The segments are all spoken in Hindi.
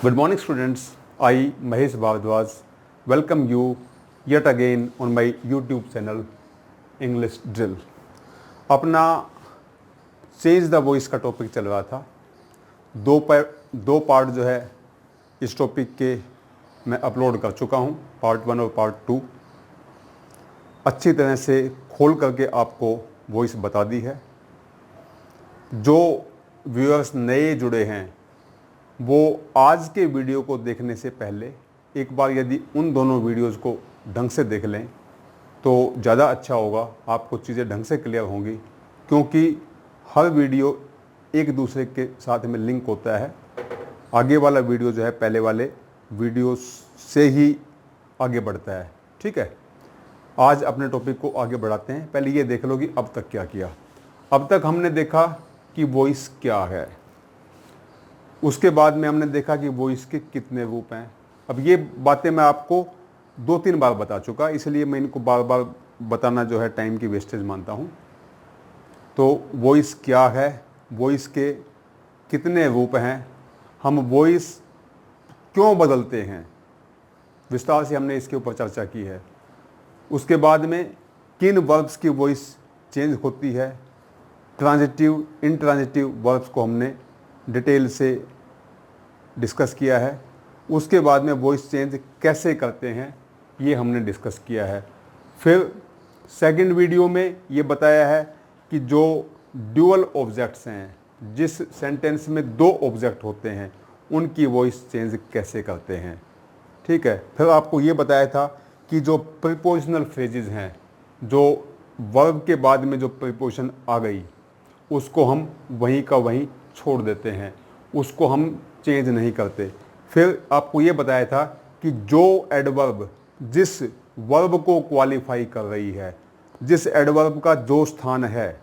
Good morning, students. I, Mahesh Bhardwaj, welcome you yet again on my YouTube channel English Drill. अपना चेंज द वॉइस का टॉपिक चल रहा था। दो पार्ट जो है इस टॉपिक के मैं अपलोड कर चुका हूँ, पार्ट 1 और पार्ट 2। अच्छी तरह से खोल करके आपको वॉइस बता दी है। जो व्यूअर्स नए जुड़े हैं वो आज के वीडियो को देखने से पहले एक बार यदि उन दोनों वीडियोज़ को ढंग से देख लें तो ज़्यादा अच्छा होगा, आपको चीज़ें ढंग से क्लियर होंगी, क्योंकि हर वीडियो एक दूसरे के साथ में लिंक होता है। आगे वाला वीडियो जो है पहले वाले वीडियो से ही आगे बढ़ता है। ठीक है, आज अपने टॉपिक को आगे बढ़ाते हैं। पहले ये देख लो कि अब तक क्या किया। अब तक हमने देखा कि वॉइस क्या है, उसके बाद में हमने देखा कि वॉइस के कितने रूप हैं। अब ये बातें मैं आपको 2-3 बार बता चुका, इसलिए मैं इनको बार बार बताना जो है टाइम की वेस्टेज मानता हूँ। तो वॉइस क्या है, वॉइस के कितने रूप हैं, हम वॉइस क्यों बदलते हैं, विस्तार से हमने इसके ऊपर चर्चा की है। उसके बाद में किन वर्ब्स की वॉइस चेंज होती है, ट्रांजिटिव इंट्रांजिटिव वर्ब्स को हमने डिटेल से डिस्कस किया है। उसके बाद में वॉइस चेंज कैसे करते हैं ये हमने डिस्कस किया है। फिर सेकंड वीडियो में ये बताया है कि जो ड्यूअल ऑब्जेक्ट्स हैं, जिस सेंटेंस में 2 ऑब्जेक्ट होते हैं, उनकी वॉइस चेंज कैसे करते हैं। ठीक है, फिर आपको ये बताया था कि जो प्रीपोजिशनल फ्रेजेस हैं, जो वर्ब के बाद में जो प्रीपोजिशन आ गई उसको हम वहीं का वहीं छोड़ देते हैं, उसको हम चेंज नहीं करते। फिर आपको ये बताया था कि जो एडवर्ब जिस वर्ब को क्वालिफाई कर रही है, जिस एडवर्ब का जो स्थान है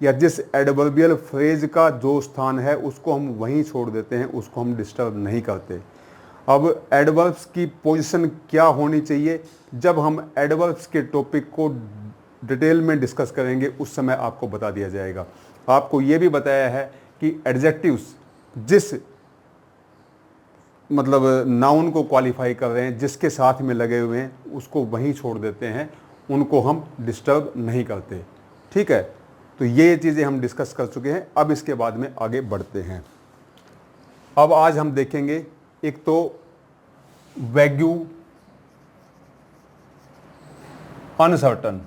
या जिस एडवर्बियल फ्रेज का जो स्थान है, उसको हम वहीं छोड़ देते हैं, उसको हम डिस्टर्ब नहीं करते। अब एडवर्ब्स की पोजीशन क्या होनी चाहिए, जब हम एडवर्ब्स के टॉपिक को डिटेल में डिस्कस करेंगे उस समय आपको बता दिया जाएगा। आपको ये भी बताया है कि एडजेक्टिव्स जिस मतलब नाउन को क्वालिफाई कर रहे हैं, जिसके साथ में लगे हुए हैं, उसको वहीं छोड़ देते हैं, उनको हम डिस्टर्ब नहीं करते। ठीक है, तो ये चीज़ें हम डिस्कस कर चुके हैं। अब इसके बाद में आगे बढ़ते हैं। अब आज हम देखेंगे एक तो वैग्यू, अनसर्टन,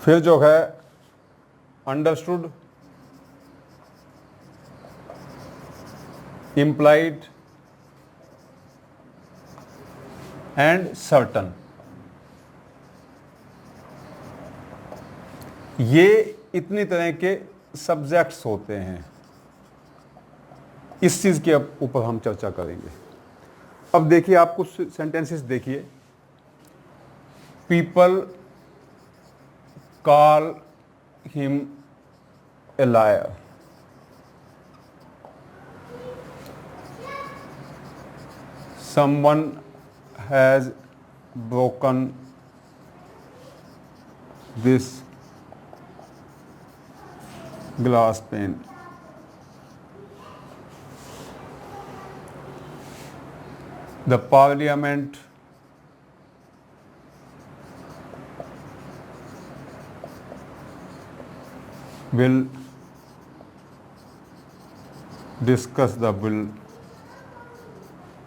फिर जो है अंडरस्टूड, इम्प्लाइड एंड सर्टन। ये इतनी तरह के सब्जेक्ट्स होते हैं। इस चीज़ के ऊपर हम चर्चा करेंगे। अब देखिए, आप कुछ सेंटेंसेस देखिए। People call him a lawyer. Someone has broken this glass pane. The parliament will discuss the bill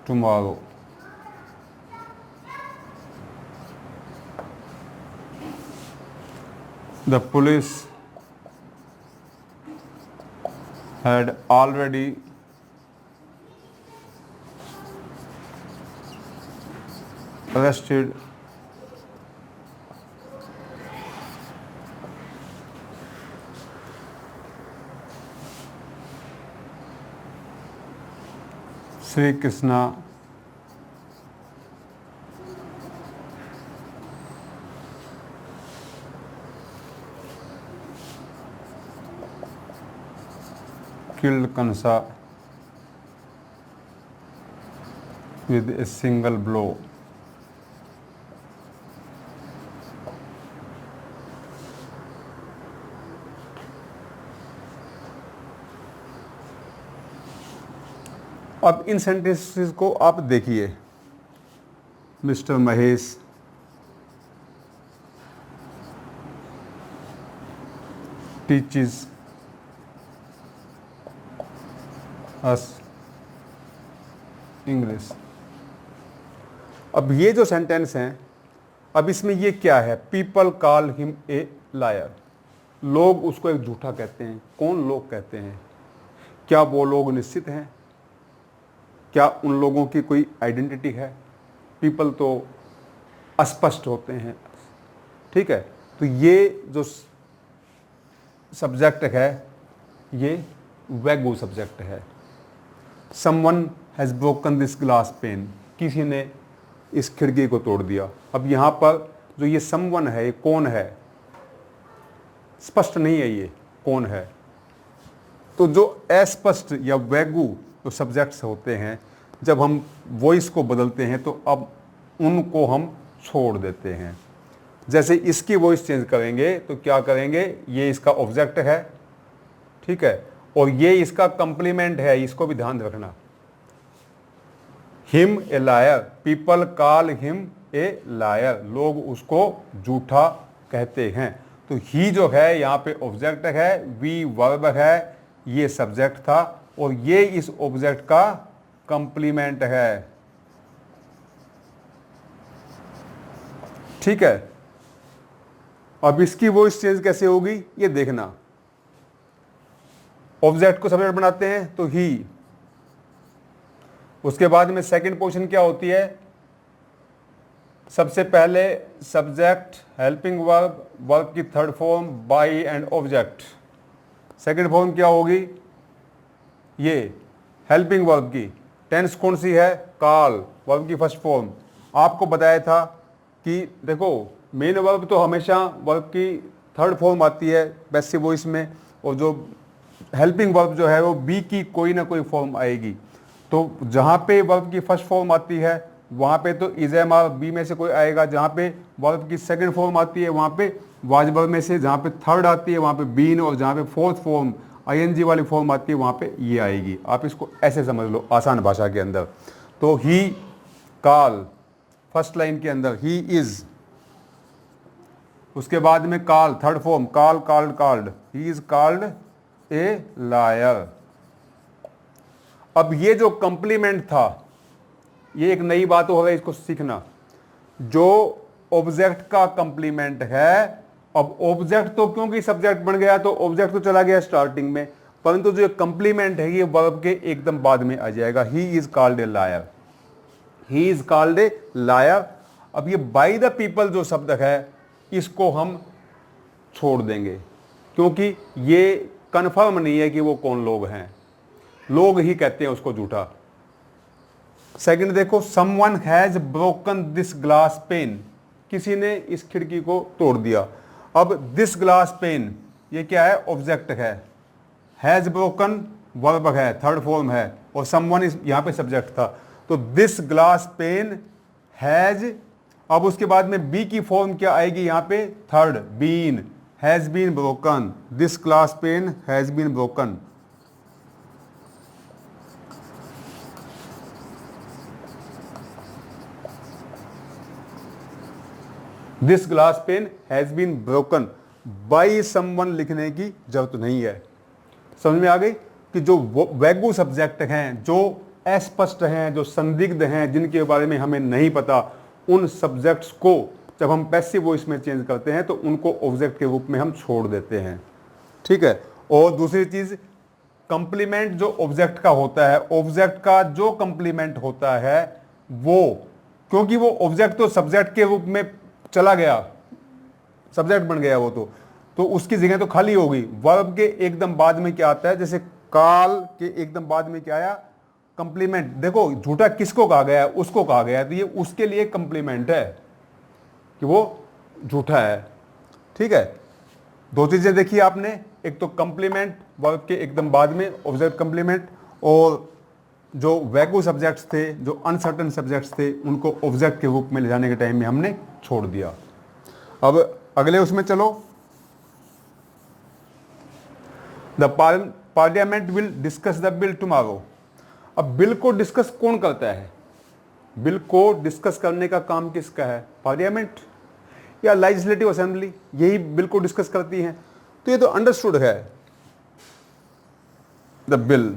tomorrow. The police had already arrested Sri Krishna killed Kansa with a single blow. अब इन सेंटेंसेस को आप देखिए, mister Mahesh teaches us English. अब ये जो सेंटेंस हैं, अब इसमें ये क्या है, people call him a lawyer, लोग उसको एक झूठा कहते हैं। कौन लोग कहते हैं? क्या वो लोग निश्चित हैं? क्या उन लोगों की कोई आइडेंटिटी है? पीपल तो अस्पष्ट होते हैं, ठीक है। तो ये जो सब्जेक्ट है ये वैगू सब्जेक्ट है। Someone has broken this glass pen, किसी ने इस खिड़की को तोड़ दिया। अब यहाँ पर जो ये समवन है, ये कौन है? स्पष्ट नहीं है ये कौन है। तो जो अस्पष्ट या वैगू जो सब्जेक्ट्स होते हैं, जब हम वॉइस को बदलते हैं तो अब उनको हम छोड़ देते हैं। जैसे इसकी वॉइस चेंज करेंगे तो क्या करेंगे, ये इसका ऑब्जेक्ट है, ठीक है, और ये इसका कंप्लीमेंट है, इसको भी ध्यान रखना। Him a lawyer, people call him a lawyer, लोग उसको झूठा कहते हैं। तो ही जो है यहाँ पे ऑब्जेक्ट है, वी वर्ब है, ये सब्जेक्ट था, और ये इस ऑब्जेक्ट का कंप्लीमेंट है, ठीक है। अब इसकी वॉइस चेंज कैसे होगी ये देखना। ऑब्जेक्ट को सब्जेक्ट बनाते हैं तो ही, उसके बाद में सेकंड पोजीशन क्या होती है, सबसे पहले सब्जेक्ट, हेल्पिंग वर्ब, वर्ब की third form by and object. Second form क्या होगी, ये हेल्पिंग वर्ब की टेंस कौन सी है, कॉल, वर्ब की फर्स्ट फॉर्म। आपको बताया था कि देखो मेन वर्ब तो हमेशा वर्ब की थर्ड फॉर्म आती है पैसिव वॉइस में, और जो हेल्पिंग वर्ब जो है वो बी की कोई ना कोई फॉर्म आएगी। तो जहाँ पे वर्ब की फर्स्ट फॉर्म आती है वहाँ पे तो इज एम आर बी में से कोई आएगा, जहाँ पे वर्ब की सेकंड फॉर्म आती है वहाँ पे वाज वर्ब में से, जहाँ पे थर्ड आती है वहाँ पे बीन, और जहाँ पे फोर्थ फॉर्म आईएनजी वाली फॉर्म आती है वहाँ पे ये आएगी। आप इसको ऐसे समझ लो आसान भाषा के अंदर। तो ही कॉल फर्स्ट लाइन के अंदर ही इज, उसके बाद में call third form call, called, called, he is called a lawyer. अब ये जो कंप्लीमेंट था, ये एक नई बात हो रही है, इसको सीखना। जो ऑब्जेक्ट का कंप्लीमेंट है, अब ऑब्जेक्ट तो क्योंकि सब्जेक्ट बन गया तो ऑब्जेक्ट तो चला गया स्टार्टिंग में, परंतु जो कंप्लीमेंट है ये वर्ब के एकदम बाद में आ जाएगा। ही is called a lawyer, he is called a lawyer. अब ये बाय द पीपल जो शब्द है इसको हम छोड़ देंगे, क्योंकि ये कन्फर्म नहीं है कि वो कौन लोग हैं, लोग ही कहते हैं उसको झूठा। सेकंड देखो, someone has broken this glass pen, किसी ने इस खिड़की को तोड़ दिया। अब दिस ग्लास पेन ये क्या है, ऑब्जेक्ट है, हैज ब्रोकन वर्ब है, थर्ड फॉर्म है, और समवन इस यहां पे सब्जेक्ट था। तो दिस ग्लास पेन हैज, अब उसके बाद में बी की फॉर्म क्या आएगी यहां पे, third, been, has been broken, this glass pane has been broken. This glass pane has been broken, by someone लिखने की जरूरत नहीं है। समझ में आ गई कि जो वैगू सब्जेक्ट हैं, जो अस्पष्ट हैं, जो संदिग्ध हैं, जिनके बारे में हमें नहीं पता, उन सब्जेक्ट्स को जब हम पैसिव वॉइस में चेंज करते हैं तो उनको ऑब्जेक्ट के रूप में हम छोड़ देते हैं, ठीक है। और दूसरी चीज, कंप्लीमेंट जो ऑब्जेक्ट का होता है, ऑब्जेक्ट का जो कंप्लीमेंट होता है वो, क्योंकि वो ऑब्जेक्ट तो सब्जेक्ट के रूप में चला गया, सब्जेक्ट बन गया वो तो उसकी जगह तो खाली होगी। वर्ब के एकदम बाद में क्या आता है, जैसे कॉल के एकदम बाद में क्या आया, कंप्लीमेंट। देखो झूठा किसको कहा गया है, उसको कहा गया है, तो ये उसके लिए कंप्लीमेंट है कि वो झूठा है, ठीक है। दो चीजें देखी आपने, एक तो कंप्लीमेंट वर्ब के एकदम बाद में ऑब्जेक्ट कंप्लीमेंट, और जो वैगू सब्जेक्ट्स थे, जो अनसर्टन सब्जेक्ट्स थे, उनको ऑब्जेक्ट के रूप में ले जाने के टाइम में हमने छोड़ दिया। अब अगले उसमें चलो, the parliament will discuss the bill tomorrow. अब बिल को डिस्कस कौन करता है? बिल को डिस्कस करने का काम किसका है? पार्लियामेंट या लेजिस्लेटिव असेंबली, यही बिल को डिस्कस करती हैं। तो ये तो अंडरस्टूड है। The bill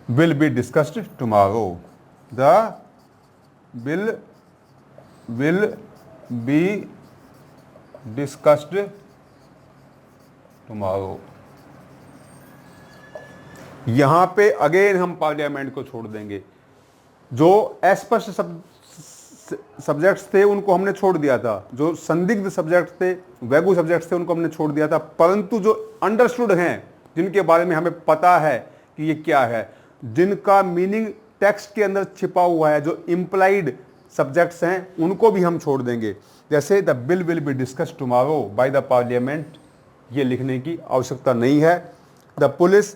will be discussed tomorrow. The bill will be discussed tomorrow. यहां पे अगेन हम पार्लियामेंट को छोड़ देंगे। जो अस्पष्ट सब्जेक्ट्स थे उनको हमने छोड़ दिया था, जो संदिग्ध सब्जेक्ट थे, वैगू सब्जेक्ट्स थे, उनको हमने छोड़ दिया था। परंतु जो अंडरस्टूड हैं, जिनके बारे में हमें पता है कि ये क्या है, जिनका मीनिंग टेक्स्ट के अंदर छिपा हुआ है, जो इम्प्लाइड सब्जेक्ट्स हैं, उनको भी हम छोड़ देंगे। जैसे the bill will be discuss tomorrow by the parliament, ये लिखने की आवश्यकता नहीं है। The police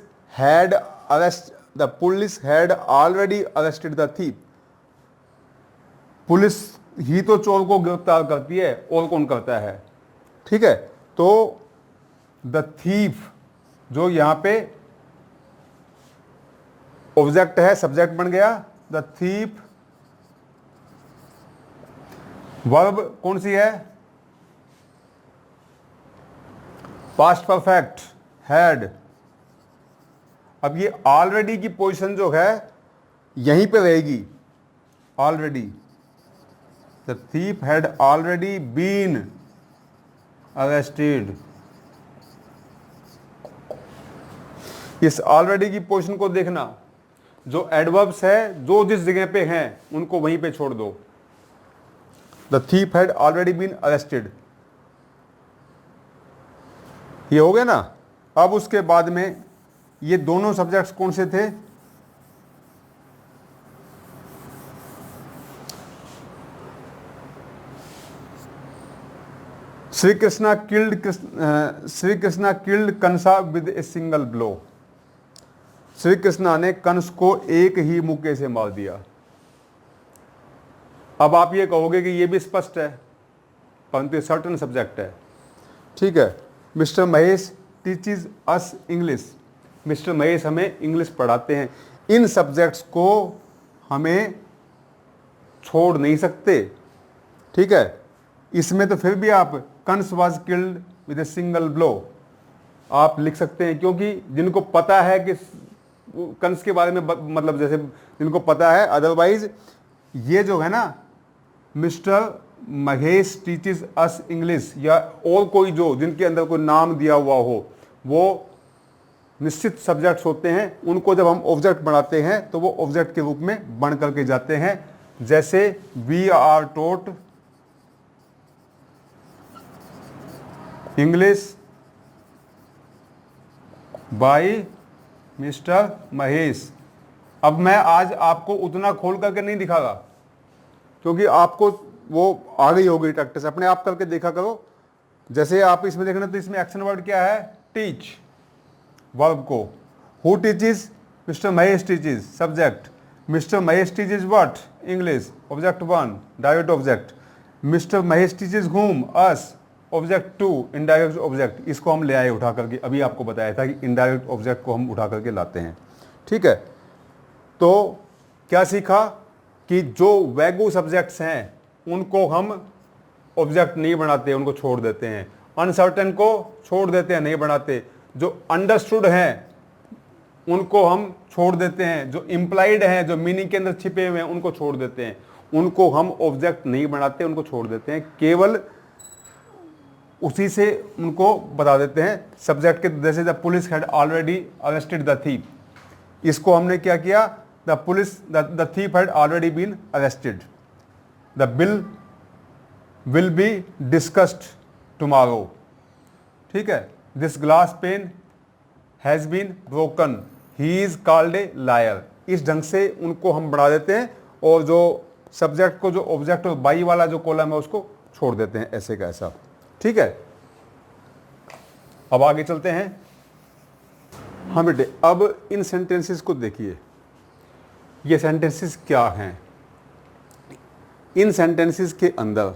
had already arrested the thief. Police ही तो चोर को गिरफ्तार करती है, और कौन करता है? ठीक है, तो द थीफ जो यहां पे ऑब्जेक्ट है, सब्जेक्ट बन गया। द थीफ वर्ब कौन सी है? Past perfect, had. अब ये ऑलरेडी की पोजीशन जो है यहीं पे रहेगी, already. The thief had already been arrested. इस ऑलरेडी की पोजीशन को देखना, जो एडवर्ब्स है जो जिस जगह पे हैं उनको वहीं पे छोड़ दो। The thief had already been arrested, ये हो गया ना। अब उसके बाद में ये दोनों सब्जेक्ट्स कौन से थे? Shri Krishna killed Kansa with a single blow. Shri Krishna ने कंस को एक ही मुक्के से मार दिया। अब आप ये कहोगे कि ये भी स्पष्ट है, परंतु ये सर्टन सब्जेक्ट है। ठीक है, mister Mahesh teaches us English. Mister Mahesh हमें इंग्लिश पढ़ाते हैं। इन सब्जेक्ट्स को हमें छोड़ नहीं सकते। ठीक है, इसमें तो फिर भी आप Kans was killed with a single blow आप लिख सकते हैं, क्योंकि जिनको पता है कि कंस के बारे में, मतलब जैसे जिनको पता है, अदरवाइज ये जो है ना mister Mahesh teaches us English, या और कोई जो जिनके अंदर कोई नाम दिया हुआ हो, वो निश्चित सब्जेक्ट्स होते हैं। उनको जब हम ऑब्जेक्ट बनाते हैं तो वो ऑब्जेक्ट के रूप में बन करके जाते हैं। जैसे we are taught English by mister Mahesh. अब मैं आज आपको उतना खोल करके नहीं दिखागा, क्योंकि आपको वो आ गई होगी प्रैक्टिस, अपने आप करके देखा करो। जैसे आप इसमें देखना, तो इसमें एक्शन वर्ड क्या है? टीच, वर्ब को। Who teaches? Mister Mahesh teaches, subject. Mister Mahesh teaches what? English, object 1, direct object. Mister Mahesh teaches whom? Us, object 2, indirect object. इसको हम ले आए उठा करके, अभी आपको बताया था कि इनडायरेक्ट ऑब्जेक्ट को हम उठा करके लाते हैं। ठीक है, तो क्या सीखा कि जो वैगू सब्जेक्ट्स हैं उनको हम ऑब्जेक्ट नहीं बनाते, उनको छोड़ देते हैं। अनसर्टेन को छोड़ देते हैं, नहीं बनाते। जो अंडरस्टूड हैं उनको हम छोड़ देते हैं। जो इम्प्लाइड हैं, जो मीनिंग के अंदर छिपे हुए हैं, उनको छोड़ देते हैं। उनको हम ऑब्जेक्ट नहीं बनाते, उनको छोड़ देते हैं। केवल उसी से उनको बता देते हैं सब्जेक्ट के। जैसे the police had already arrested the thief, इसको हमने क्या किया? The thief had already been arrested. The bill will be discussed tomorrow. ठीक है, this glass pane has been broken, he is called a liar. इस ढंग से उनको हम बढ़ा देते हैं, और जो सब्जेक्ट को, जो ऑब्जेक्ट और बाई वाला जो कॉलम है उसको छोड़ देते हैं, ऐसे का ऐसा। ठीक है, अब आगे चलते हैं। हाँ बेटे, अब इन सेंटेंसेस को देखिए, ये सेंटेंसेस क्या हैं। इन सेंटेंसेस के अंदर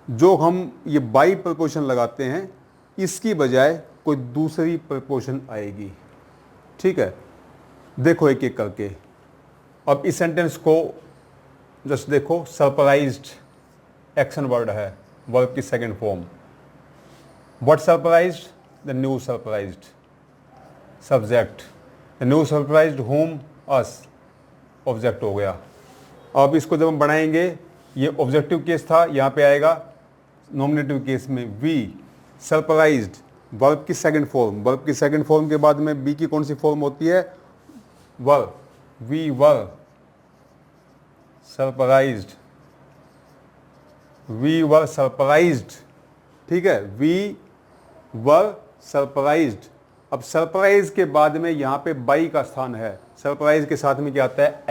जो हम ये बाई प्रपोजिशन लगाते हैं, इसकी बजाय कोई दूसरी प्रपोजिशन आएगी। ठीक है, देखो एक एक करके। अब इस सेंटेंस को जस्ट देखो, सरप्राइज्ड एक्शन वर्ड है, वर्ब की second form. What surprised? The news surprised. Subject, the news surprised home, us, object हो गया। अब इसको जब हम बनाएंगे, ये ऑब्जेक्टिव केस था, यहाँ पे आएगा नॉमिनेटिव केस में वी सरप्राइज्ड, वर्ब की सेकंड फॉर्म। वर्ब की सेकंड फॉर्म के बाद में बी की कौन सी फॉर्म होती है? Were, we were surprised, we were surprised. ठीक है, वी वर सरप्राइज्ड। अब सरप्राइज के बाद में यहां पे बाई का स्थान है, सरप्राइज के साथ में क्या आता है?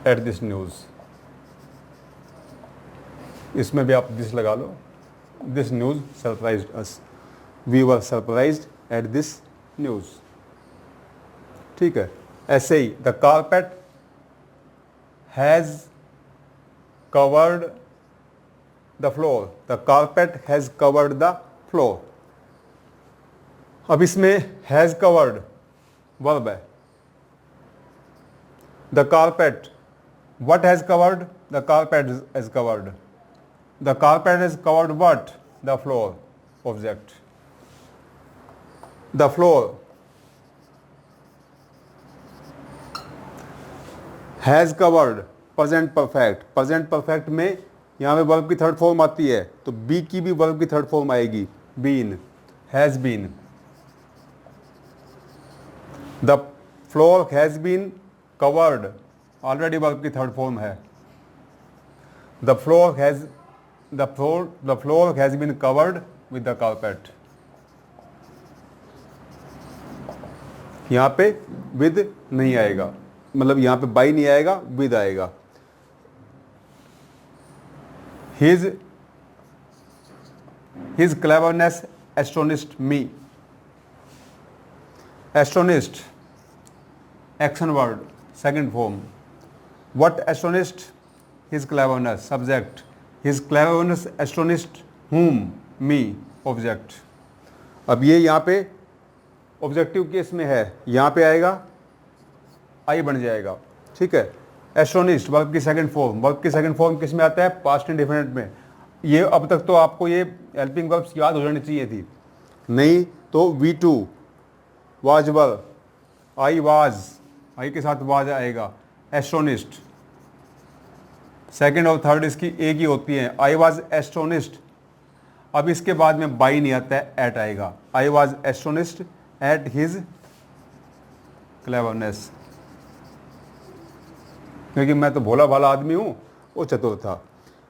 At this news. इसमें भी आप दिस लगा लो, this news surprised us, we were surprised at this news. ठीक है, ऐसे ही the carpet has covered the floor, the carpet has covered the floor. अब इसमें हैज कवर्ड वर्ब है, the carpet, what has covered? The carpet has covered. The carpet has covered what? The floor, object. The floor has covered, present perfect. present perfect में यहाँ पे वर्ब की थर्ड फॉर्म आती है, तो बी की भी वर्ब की थर्ड फॉर्म आएगी, been, has been. The floor has been covered, already verb की थर्ड फॉर्म है। The floor has been covered with the carpet. यहां पे विद नहीं आएगा, मतलब यहां पे बाई नहीं आएगा, विद आएगा। His cleverness astonished me. Astonished action word second form. What astonished? His cleverness, subject. His cleverness astonished whom? Me, object. अब ये यहाँ पे ऑब्जेक्टिव केस में है, यहाँ पे आएगा आई बन जाएगा। ठीक है, एस्टोनिश्ड वर्ब की सेकंड फॉर्म। वर्ब की सेकंड फॉर्म किस में आता है? पास्ट इंडेफिनिट में। ये अब तक तो आपको ये हेल्पिंग वर्ब्स याद हो जानी चाहिए थी, नहीं तो we too, was were, I was, I के साथ वाज आएगा। एस्टोनिस्ड सेकंड और थर्ड इसकी एक ही होती है, आई वाज एस्टोनिस्ड। अब इसके बाद में बाई नहीं आता है, एट आएगा। I was astonished at his cleverness, क्योंकि मैं तो भोला भाला आदमी हूं, वो चतुर था।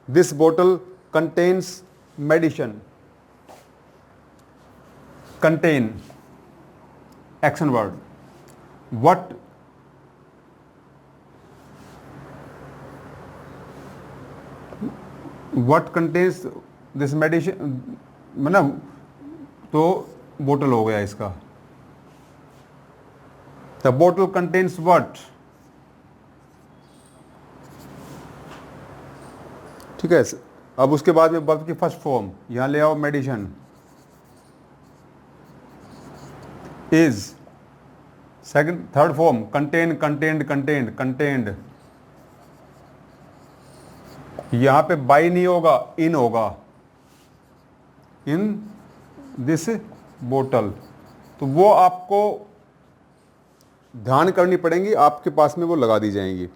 This bottle contains medicine. Contain action word. What What contains this medicine, मतलब तो बोतल हो गया इसका। The bottle contains what? ठीक है, अब उसके बाद में वर्ब की फर्स्ट फॉर्म यहां ले आओ, medicine. Is second third form, contain, contained, contained, contained. यहां पे बाई नहीं होगा, इन होगा, इन दिस बोतल। तो वो आपको ध्यान करनी पड़ेंगी, आपके पास में वो लगा दी जाएंगी।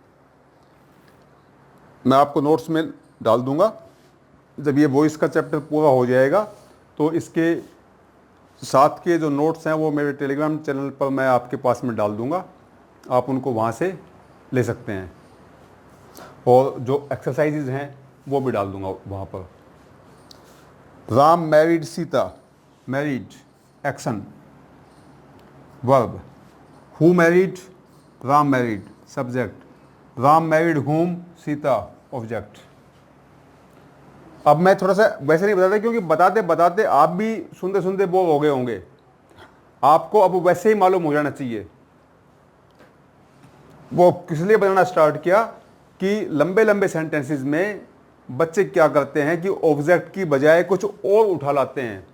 मैं आपको नोट्स में डाल दूंगा, जब ये वॉइस का चैप्टर पूरा हो जाएगा तो इसके साथ के जो नोट्स हैं वो मेरे टेलीग्राम चैनल पर मैं आपके पास में डाल दूंगा, आप उनको वहाँ से ले सकते हैं, और जो एक्सरसाइजेज हैं वो भी डाल दूंगा वहाँ पर। Ram married Sita, married action verb. Who married? Ram married, subject. Ram married हुम? सीता, ऑब्जेक्ट। अब मैं थोड़ा सा वैसे नहीं बताता, क्योंकि बताते बताते आप भी सुनते सुनते बोर हो गए होंगे, आपको अब वैसे ही मालूम हो जाना चाहिए। वो किस लिए बनाना स्टार्ट किया कि लंबे लंबे सेंटेंसेस में बच्चे क्या करते हैं कि ऑब्जेक्ट की बजाय कुछ और उठा लाते हैं।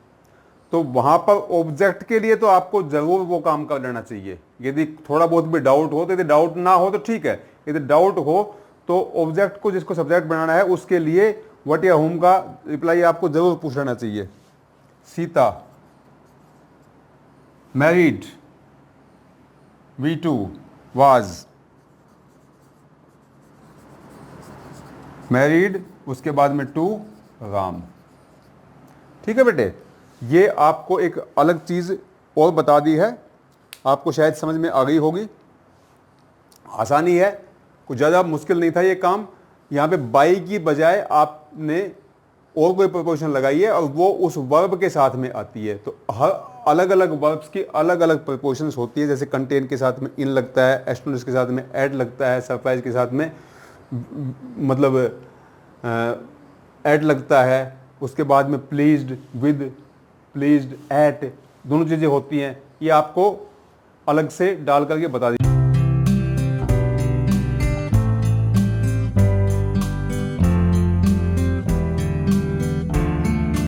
तो वहां पर ऑब्जेक्ट के लिए तो आपको जरूर वो काम कर लेना चाहिए। यदि थोड़ा बहुत भी डाउट हो तो, यदि डाउट ना हो तो ठीक है, यदि डाउट हो तो ऑब्जेक्ट को जिसको सब्जेक्ट बनाना है उसके लिए व्हाट या होम का रिप्लाई आपको जरूर पूछ लेना चाहिए। Sita married, V2 was married, उसके बाद में टू राम। ठीक है बेटे, ये आपको एक अलग चीज और बता दी है, आपको शायद समझ में आ गई होगी। आसानी है, कुछ ज़्यादा मुश्किल नहीं था ये काम। यहाँ पे बाई की बजाय आपने और कोई प्रीपोजिशन लगाई है और वो उस वर्ब के साथ में आती है। तो हर अलग अलग वर्ब्स की अलग अलग प्रीपोजिशंस होती है। जैसे कंटेन के साथ में इन लगता है, एस्टोनिश के साथ में एट लगता है, सरप्राइज के साथ में मतलब एट लगता है, उसके बाद में प्लीज्ड, विद, प्लीज्ड, एट, दोनों चीज़ें होती हैं। ये आपको अलग से डाल करके बता दी।